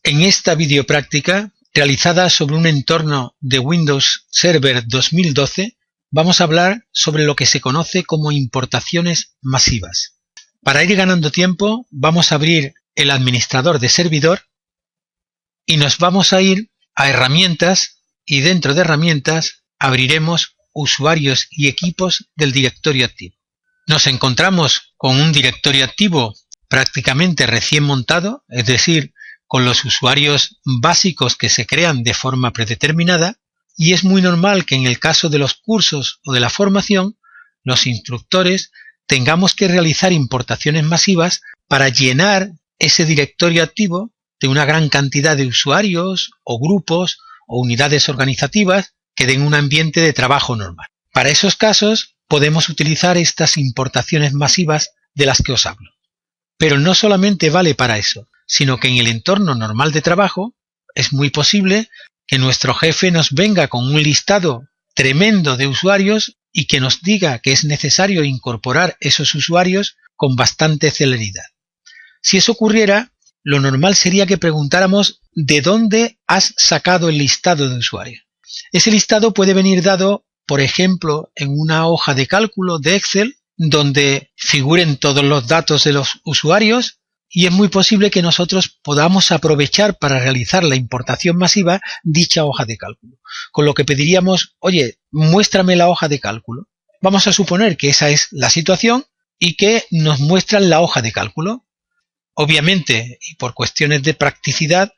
En esta videopráctica, realizada sobre un entorno de Windows Server 2012, vamos a hablar sobre lo que se conoce como importaciones masivas. Para ir ganando tiempo, vamos a abrir el administrador de servidor y nos vamos a ir a herramientas, y dentro de herramientas abriremos usuarios y equipos del directorio activo. Nos encontramos con un directorio activo prácticamente recién montado, es decir, con los usuarios básicos que se crean de forma predeterminada, y es muy normal que en el caso de los cursos o de la formación, los instructores tengamos que realizar importaciones masivas para llenar ese directorio activo de una gran cantidad de usuarios o grupos o unidades organizativas que den un ambiente de trabajo normal. Para esos casos podemos utilizar estas importaciones masivas de las que os hablo. Pero no solamente vale para eso, sino que en el entorno normal de trabajo es muy posible que nuestro jefe nos venga con un listado tremendo de usuarios y que nos diga que es necesario incorporar esos usuarios con bastante celeridad. Si eso ocurriera, lo normal sería que preguntáramos ¿de dónde has sacado el listado de usuarios? Ese listado puede venir dado, por ejemplo, en una hoja de cálculo de Excel donde figuren todos los datos de los usuarios, y es muy posible que nosotros podamos aprovechar para realizar la importación masiva dicha hoja de cálculo. Con lo que pediríamos, oye, muéstrame la hoja de cálculo. Vamos a suponer que esa es la situación y que nos muestran la hoja de cálculo. Obviamente, y por cuestiones de practicidad,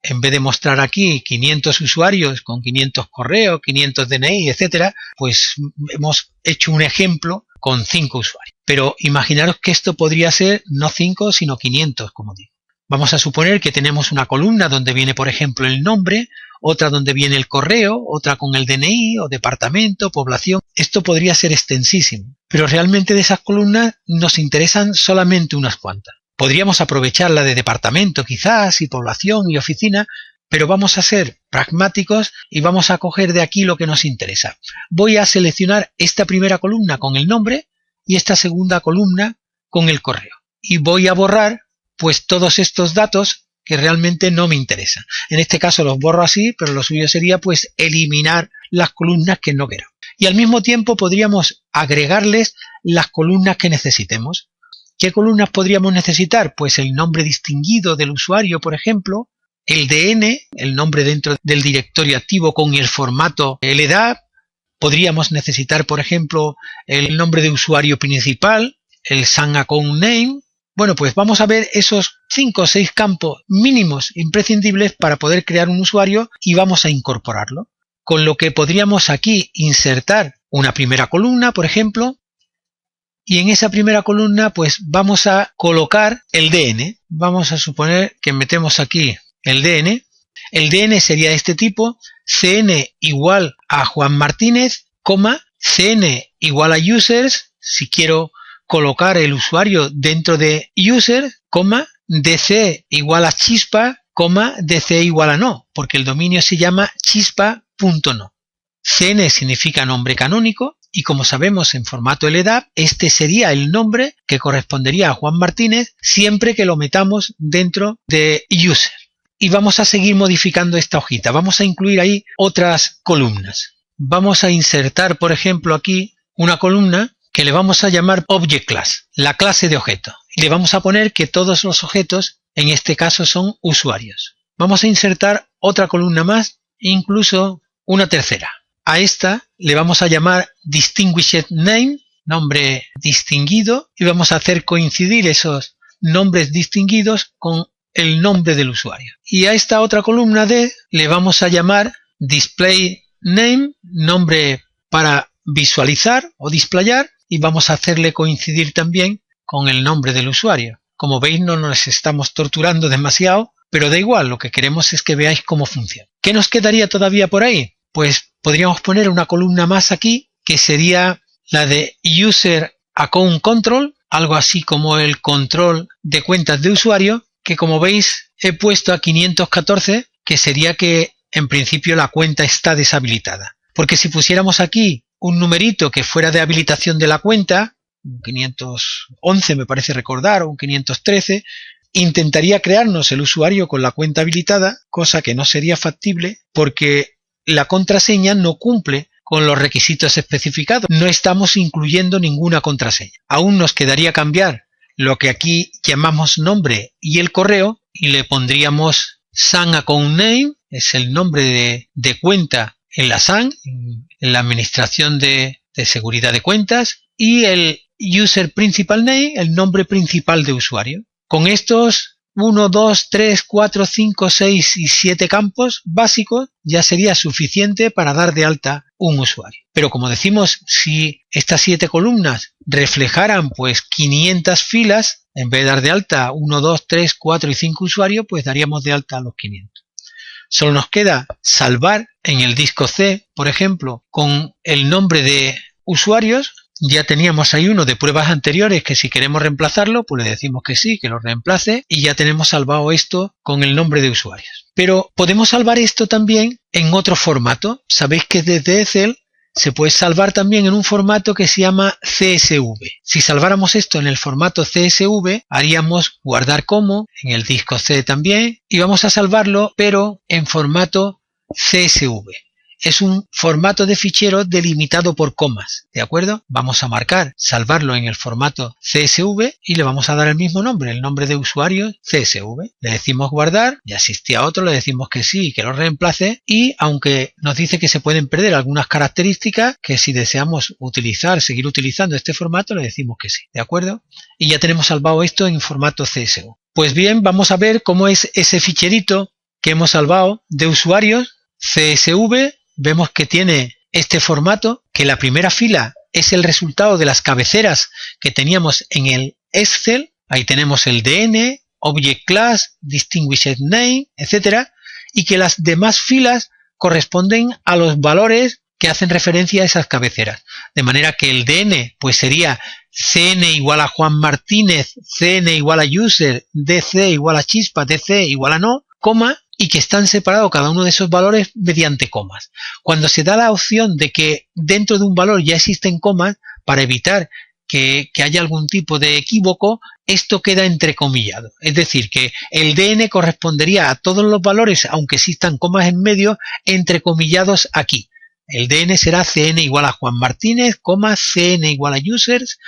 en vez de mostrar aquí 500 usuarios con 500 correos, 500 DNI, etcétera, pues hemos hecho un ejemplo con 5 usuarios. Pero imaginaros que esto podría ser no 5, sino 500, como digo. Vamos a suponer que tenemos una columna donde viene, por ejemplo, el nombre, otra donde viene el correo, otra con el DNI o departamento, población. Esto podría ser extensísimo, pero realmente de esas columnas nos interesan solamente unas cuantas. Podríamos aprovechar la de departamento quizás, y población y oficina, pero vamos a ser pragmáticos y vamos a coger de aquí lo que nos interesa. Voy a seleccionar esta primera columna con el nombre y esta segunda columna con el correo. Y voy a borrar pues todos estos datos que realmente no me interesan. En este caso los borro así, pero lo suyo sería pues eliminar las columnas que no quiero. Y al mismo tiempo podríamos agregarles las columnas que necesitemos. ¿Qué columnas podríamos necesitar? Pues el nombre distinguido del usuario, por ejemplo, el DN, el nombre dentro del directorio activo con el formato LDAP. Podríamos necesitar, por ejemplo, el nombre de usuario principal, el SAN Account Name. Bueno, pues vamos a ver esos 5 o 6 campos mínimos imprescindibles para poder crear un usuario y vamos a incorporarlo. Con lo que podríamos aquí insertar una primera columna, por ejemplo, y en esa primera columna pues vamos a colocar el DN. Vamos a suponer que metemos aquí el DN. El DN sería de este tipo: CN igual a Juan Martínez, CN igual a users, si quiero colocar el usuario dentro de user, DC igual a chispa, DC igual a no, porque el dominio se llama chispa.no. CN significa nombre canónico, y como sabemos en formato LDAP, este sería el nombre que correspondería a Juan Martínez siempre que lo metamos dentro de user. Y vamos a seguir modificando esta hojita. Vamos a incluir ahí otras columnas. Vamos a insertar, por ejemplo, aquí una columna que le vamos a llamar Object Class, la clase de objeto. Y le vamos a poner que todos los objetos, en este caso, son usuarios. Vamos a insertar otra columna más, incluso una tercera. A esta le vamos a llamar Distinguished Name, nombre distinguido, y vamos a hacer coincidir esos nombres distinguidos con el nombre del usuario. Y a esta otra columna D le vamos a llamar Display Name, nombre para visualizar o displayar, y vamos a hacerle coincidir también con el nombre del usuario. Como veis, no nos estamos torturando demasiado, pero da igual, lo que queremos es que veáis cómo funciona. ¿Qué nos quedaría todavía por ahí? Pues podríamos poner una columna más aquí, que sería la de User Account Control, algo así como el control de cuentas de usuario, que como veis he puesto a 514, que sería que en principio la cuenta está deshabilitada. Porque si pusiéramos aquí un numerito que fuera de habilitación de la cuenta, un 511 me parece recordar, o un 513, intentaría crearnos el usuario con la cuenta habilitada, cosa que no sería factible porque la contraseña no cumple con los requisitos especificados. No estamos incluyendo ninguna contraseña. Aún nos quedaría cambiar lo que aquí llamamos nombre y el correo y le pondríamos SAN Account Name, es el nombre de cuenta en la SAN, en la administración de seguridad de cuentas, y el User Principal Name, el nombre principal de usuario. Con estos 1, 2, 3, 4, 5, 6 y 7 campos básicos ya sería suficiente para dar de alta un usuario. Pero como decimos, si estas 7 columnas reflejaran pues 500 filas, en vez de dar de alta 1, 2, 3, 4 y 5 usuarios, pues daríamos de alta a los 500. Solo nos queda salvar en el disco C, por ejemplo, con el nombre de usuarios. Ya teníamos ahí uno de pruebas anteriores que si queremos reemplazarlo, pues le decimos que sí, que lo reemplace y ya tenemos salvado esto con el nombre de usuarios. Pero podemos salvar esto también en otro formato. Sabéis que desde Excel se puede salvar también en un formato que se llama CSV. Si salváramos esto en el formato CSV, haríamos guardar como en el disco C también y vamos a salvarlo, pero en formato CSV. Es un formato de fichero delimitado por comas, ¿de acuerdo? Vamos a marcar, salvarlo en el formato CSV y le vamos a dar el mismo nombre, el nombre de usuario CSV. Le decimos guardar, ya existía otro, le decimos que sí y que lo reemplace y aunque nos dice que se pueden perder algunas características, que si deseamos seguir utilizando este formato, le decimos que sí, ¿de acuerdo? Y ya tenemos salvado esto en formato CSV. Pues bien, vamos a ver cómo es ese ficherito que hemos salvado de usuarios CSV. Vemos que tiene este formato, que la primera fila es el resultado de las cabeceras que teníamos en el Excel. Ahí tenemos el DN, Object Class, Distinguished Name, etc. Y que las demás filas corresponden a los valores que hacen referencia a esas cabeceras. De manera que el DN pues sería CN igual a Juan Martínez, CN igual a User, DC igual a Chispa, DC igual a no, coma, y que están separados cada uno de esos valores mediante comas. Cuando se da la opción de que dentro de un valor ya existen comas, para evitar que haya algún tipo de equívoco, esto queda entrecomillado. Es decir, que el DN correspondería a todos los valores, aunque existan comas en medio, entrecomillados aquí. El DN será CN igual a Juan Martínez, CN igual a Users,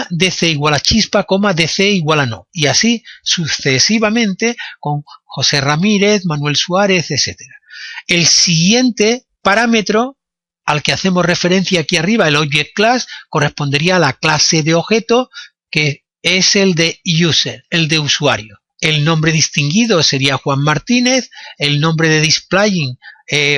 DC igual a Chispa, DC igual a no. Y así sucesivamente con José Ramírez, Manuel Suárez, etc. El siguiente parámetro al que hacemos referencia aquí arriba, el Object Class, correspondería a la clase de objeto que es el de User, el de usuario. El nombre distinguido sería Juan Martínez, el nombre de Displaying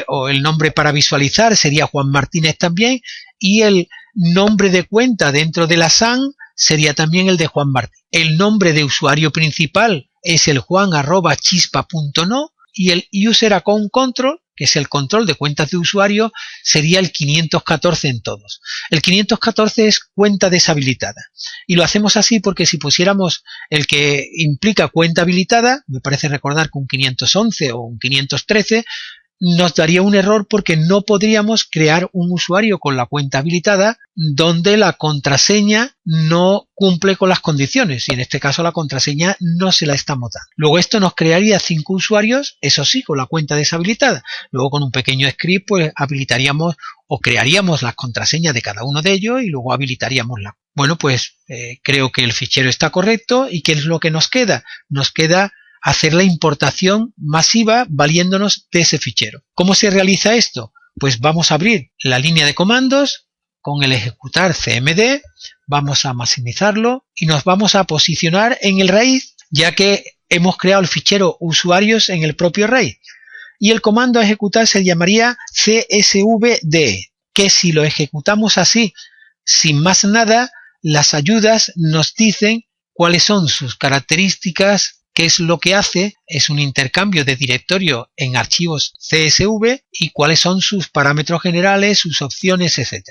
o el nombre para visualizar sería Juan Martínez también y el nombre de cuenta dentro de la SAN sería también el de Juan Martínez. El nombre de usuario principal es el juan@chispa.no y el User Account Control, que es el control de cuentas de usuario, sería el 514 en todos. El 514 es cuenta deshabilitada. Y lo hacemos así porque si pusiéramos el que implica cuenta habilitada, me parece recordar que un 511 o un 513, nos daría un error porque no podríamos crear un usuario con la cuenta habilitada donde la contraseña no cumple con las condiciones y en este caso la contraseña no se la estamos dando. Luego esto nos crearía 5 usuarios, eso sí, con la cuenta deshabilitada. Luego con un pequeño script pues habilitaríamos o crearíamos las contraseñas de cada uno de ellos y luego habilitaríamos la. Bueno, pues creo que el fichero está correcto y ¿qué es lo que nos queda? Nos queda hacer la importación masiva valiéndonos de ese fichero. ¿Cómo se realiza esto? Pues vamos a abrir la línea de comandos con el ejecutar cmd, vamos a maximizarlo y nos vamos a posicionar en el raíz ya que hemos creado el fichero usuarios en el propio raíz. Y el comando a ejecutar se llamaría csvde, que si lo ejecutamos así, sin más nada, las ayudas nos dicen cuáles son sus características. ¿Qué es lo que hace? Es un intercambio de directorio en archivos CSV y cuáles son sus parámetros generales, sus opciones, etc.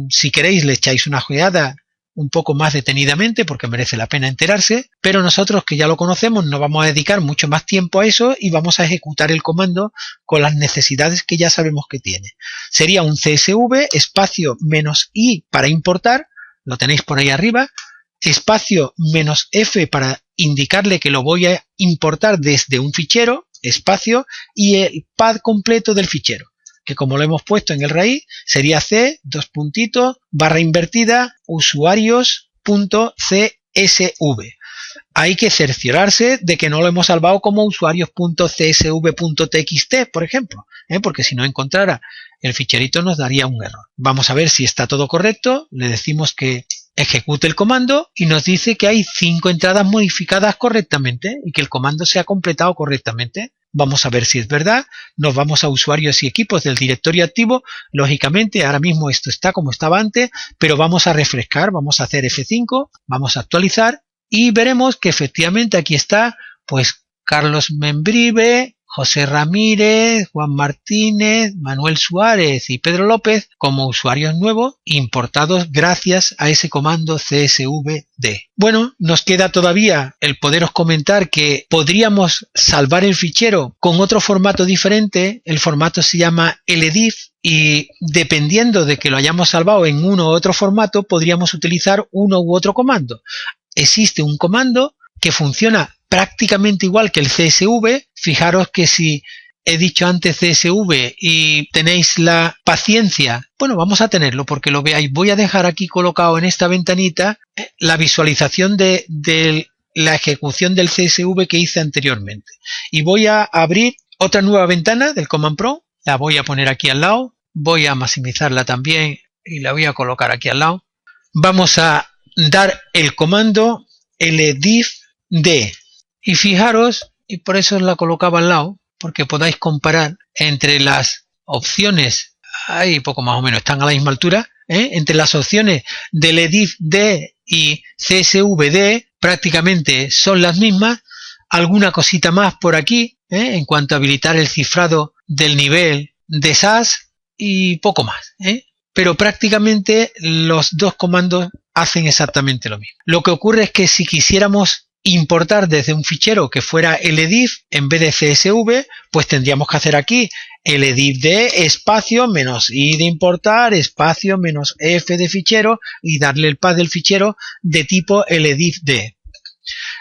Si queréis le echáis una ojeada un poco más detenidamente porque merece la pena enterarse, pero nosotros que ya lo conocemos no vamos a dedicar mucho más tiempo a eso y vamos a ejecutar el comando con las necesidades que ya sabemos que tiene. Sería un CSV espacio -i para importar, lo tenéis por ahí arriba. espacio -F para indicarle que lo voy a importar desde un fichero, espacio, y el path completo del fichero, que como lo hemos puesto en el raíz, sería C, /, usuarios.csv. Hay que cerciorarse de que no lo hemos salvado como usuarios.csv.txt, por ejemplo, porque si no encontrara el ficherito nos daría un error. Vamos a ver si está todo correcto, le decimos que ejecute el comando y nos dice que hay 5 entradas modificadas correctamente y que el comando se ha completado correctamente. Vamos a ver si es verdad. Nos vamos a usuarios y equipos del directorio activo. Lógicamente ahora mismo esto está como estaba antes, pero vamos a refrescar, vamos a hacer F5, vamos a actualizar y veremos que efectivamente aquí está pues Carlos Membrive, José Ramírez, Juan Martínez, Manuel Suárez y Pedro López como usuarios nuevos importados gracias a ese comando csvd. Bueno, nos queda todavía el poderos comentar que podríamos salvar el fichero con otro formato diferente. El formato se llama ldif y dependiendo de que lo hayamos salvado en uno u otro formato podríamos utilizar uno u otro comando. Existe un comando que funciona prácticamente igual que el CSV. Fijaros que si he dicho antes CSV y tenéis la paciencia, bueno, vamos a tenerlo porque lo veáis. Voy a dejar aquí colocado en esta ventanita la visualización de la ejecución del CSV que hice anteriormente. Y voy a abrir otra nueva ventana del Command Prompt. La voy a poner aquí al lado. Voy a maximizarla también y la voy a colocar aquí al lado. Vamos a dar el comando ldifd. Y fijaros, y por eso os la colocaba al lado, porque podáis comparar entre las opciones, ahí poco más o menos están a la misma altura, entre las opciones del ldifd y csvd prácticamente son las mismas, alguna cosita más por aquí, en cuanto a habilitar el cifrado del nivel de SAS y poco más, pero prácticamente los dos comandos hacen exactamente lo mismo. Lo que ocurre es que si quisiéramos importar desde un fichero que fuera ldif en vez de csv, pues tendríamos que hacer aquí ldifd espacio -i de importar espacio -f de fichero y darle el path del fichero de tipo ldifd.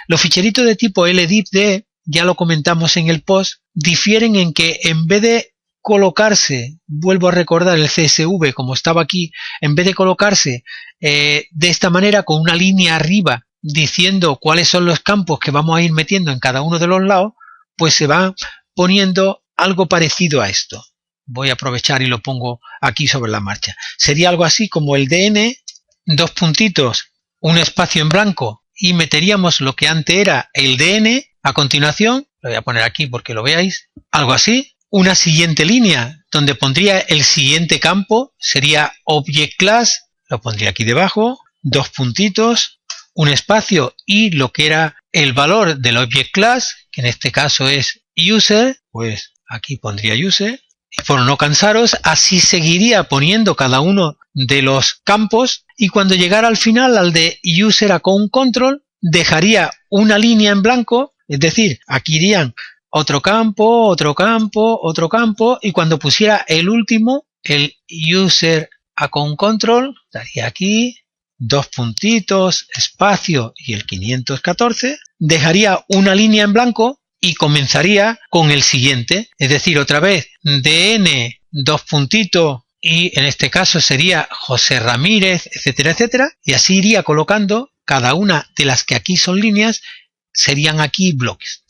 Los ficheritos de tipo ldifd, ya lo comentamos en el post, difieren en que en vez de colocarse, vuelvo a recordar el CSV como estaba aquí, en vez de colocarse de esta manera con una línea arriba diciendo cuáles son los campos que vamos a ir metiendo en cada uno de los lados, pues se va poniendo algo parecido a esto. Voy a aprovechar y lo pongo aquí sobre la marcha. Sería algo así como el DN, dos puntitos, un espacio en blanco y meteríamos lo que antes era el DN. A continuación, lo voy a poner aquí porque lo veáis, algo así. Una siguiente línea donde pondría el siguiente campo, sería Object Class, lo pondría aquí debajo, dos puntitos, un espacio y lo que era el valor del Object Class, que en este caso es User, pues aquí pondría User. Y por no cansaros, así seguiría poniendo cada uno de los campos y cuando llegara al final, al de User Account Control, dejaría una línea en blanco, es decir, aquí irían otro campo, otro campo, otro campo y cuando pusiera el último, el User Account Control, daría aquí dos puntitos, espacio y el 514, dejaría una línea en blanco y comenzaría con el siguiente, es decir, otra vez DN, dos puntitos y en este caso sería José Ramírez, etcétera, etcétera, y así iría colocando cada una de las que aquí son líneas, serían aquí bloques.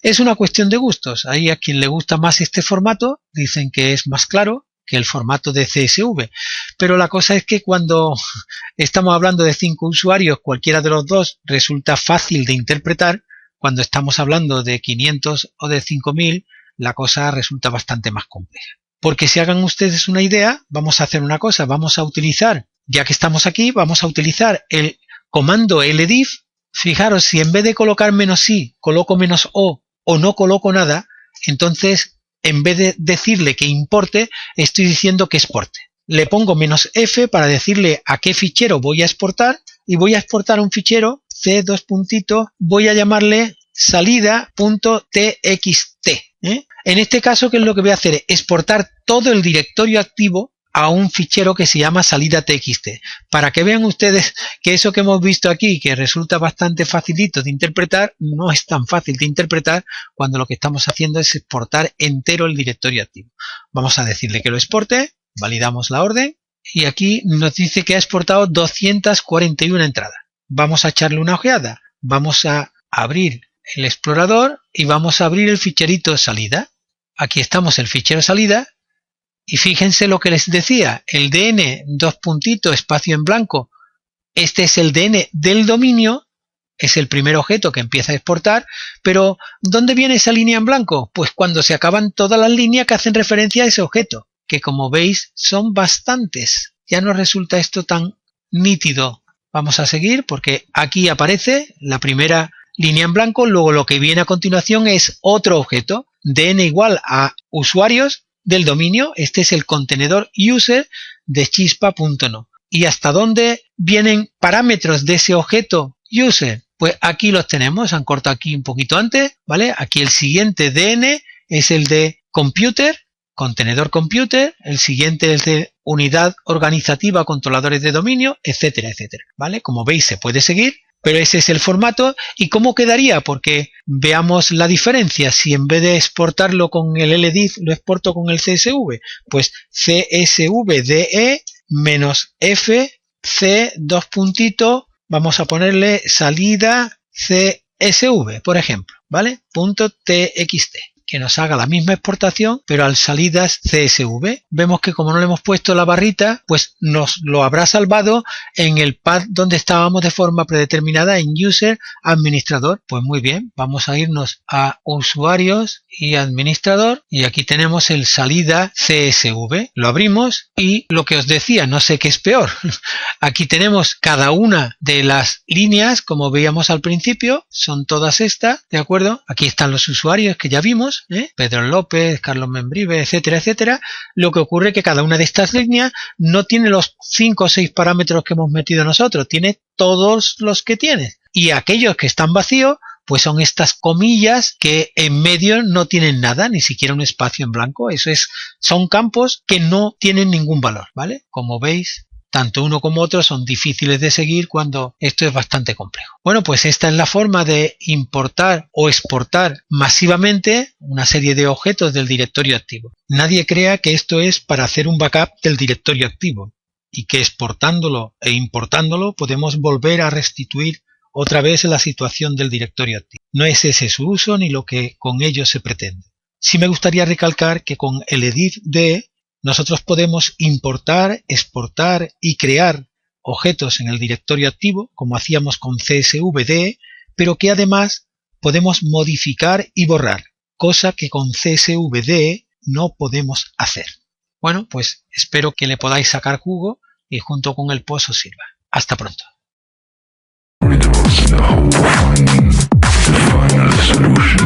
Es una cuestión de gustos, hay a quien le gusta más este formato, dicen que es más claro que el formato de CSV, pero la cosa es que cuando estamos hablando de 5 usuarios, cualquiera de los dos resulta fácil de interpretar. Cuando estamos hablando de 500 o de 5000, la cosa resulta bastante más compleja. Porque si hagan ustedes una idea, vamos a hacer una cosa, vamos a utilizar, ya que estamos aquí, vamos a utilizar el comando ldif. Fijaros, si en vez de colocar -i, coloco -o o no coloco nada, entonces en vez de decirle que importe, estoy diciendo que exporte. Le pongo -f para decirle a qué fichero voy a exportar y voy a exportar un fichero C, dos puntitos, voy a llamarle salida.txt. En este caso, ¿qué es lo que voy a hacer? Exportar todo el directorio activo a un fichero que se llama salida.txt, para que vean ustedes que eso que hemos visto aquí, que resulta bastante facilito de interpretar, no es tan fácil de interpretar cuando lo que estamos haciendo es exportar entero el directorio activo. Vamos a decirle que lo exporte, validamos la orden y aquí nos dice que ha exportado 241 entradas. Vamos a echarle una ojeada, vamos a abrir el explorador y vamos a abrir el ficherito salida. Aquí estamos el fichero salida. Y fíjense lo que les decía, el DN, espacio en blanco, este es el DN del dominio, es el primer objeto que empieza a exportar, pero ¿dónde viene esa línea en blanco? Pues cuando se acaban todas las líneas que hacen referencia a ese objeto, que como veis son bastantes. Ya no resulta esto tan nítido. Vamos a seguir porque aquí aparece la primera línea en blanco, luego lo que viene a continuación es otro objeto, DN igual a usuarios, del dominio, este es el contenedor user de chispa.no. ¿Y hasta dónde vienen parámetros de ese objeto user? Pues aquí los tenemos, han cortado aquí un poquito antes, ¿vale? Aquí el siguiente DN es el de computer, contenedor computer, el siguiente es de unidad organizativa, controladores de dominio, etcétera, etcétera, ¿vale? Como veis se puede seguir. Pero ese es el formato. ¿Y cómo quedaría? Porque veamos la diferencia. Si en vez de exportarlo con el LDIF lo exporto con el CSV, pues CSVDE menos F C dos puntitos, vamos a ponerle salida CSV, por ejemplo, ¿vale? .txt. Que nos haga la misma exportación, pero al salidas CSV. Vemos que como no le hemos puesto la barrita, pues nos lo habrá salvado en el path donde estábamos de forma predeterminada en user administrador. Pues muy bien, vamos a irnos a usuarios y administrador y aquí tenemos el salida CSV. Lo abrimos y lo que os decía, no sé qué es peor. Aquí tenemos cada una de las líneas, como veíamos al principio, son todas estas, ¿de acuerdo? Aquí están los usuarios que ya vimos, Pedro López, Carlos Membrive, etcétera, etcétera. Lo que ocurre es que cada una de estas líneas no tiene los 5 o 6 parámetros que hemos metido nosotros, tiene todos los que tiene. Y aquellos que están vacíos, pues son estas comillas que en medio no tienen nada, ni siquiera un espacio en blanco. Eso es, son campos que no tienen ningún valor, ¿vale? Como veis, tanto uno como otro son difíciles de seguir cuando esto es bastante complejo. Bueno, pues esta es la forma de importar o exportar masivamente una serie de objetos del directorio activo. Nadie crea que esto es para hacer un backup del directorio activo y que exportándolo e importándolo podemos volver a restituir otra vez la situación del directorio activo. No es ese su uso ni lo que con ello se pretende. Sí me gustaría recalcar que con el edit.d nosotros podemos importar, exportar y crear objetos en el directorio activo, como hacíamos con CSVDE, pero que además podemos modificar y borrar, cosa que con CSVDE no podemos hacer. Bueno, pues espero que le podáis sacar jugo y junto con el post os sirva. Hasta pronto. The final solution.